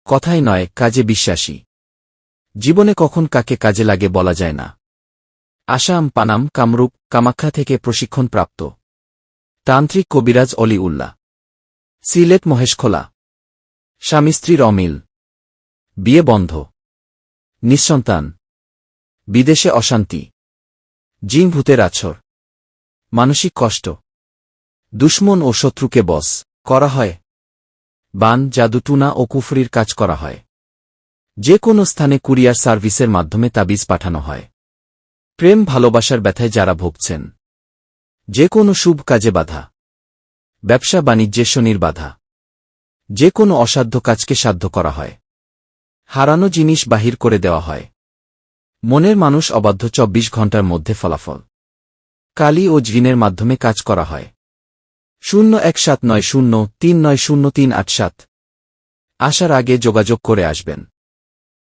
কথাই নয়, কাজে বিশ্বাসী। জীবনে কখন কাকে কাজে লাগে বলা যায় না। আসাম, পানাম, কামরূপ, কামাখ্যা থেকে প্রশিক্ষণপ্রাপ্ত তান্ত্রিক কবিরাজ অলি উল্লাহ। সিলেট মহেশখোলা। স্বামী স্ত্রীর অমিল, বিয়ে বন্ধ, নিঃসন্তান, বিদেশে অশান্তি, জিন ভূতের আছর, মানসিক কষ্ট, দুশ্মন ও শত্রুকে বশ করা হয়। বান, জাদুটুনা ও কুফরির কাজ করা হয়। যে কোনো স্থানে কুরিয়ার সার্ভিসের মাধ্যমে তাবিজ পাঠানো হয়। প্রেম ভালোবাসার ব্যথায় যারা ভুগছেন, যে কোনো শুভ কাজে বাধা, ব্যবসা বাণিজ্যে শনির বাধা, যে কোনো অসাধ্য কাজকে সাধ্য করা হয়। হারানো জিনিস বাহির করে দেওয়া হয়। মনের মানুষ অবাধ্য ২৪ ঘণ্টার মধ্যে ফলাফল। কালি ও জিনের মাধ্যমে কাজ করা হয়। 01790390387। আসার আগে যোগাযোগ করে আসবেন।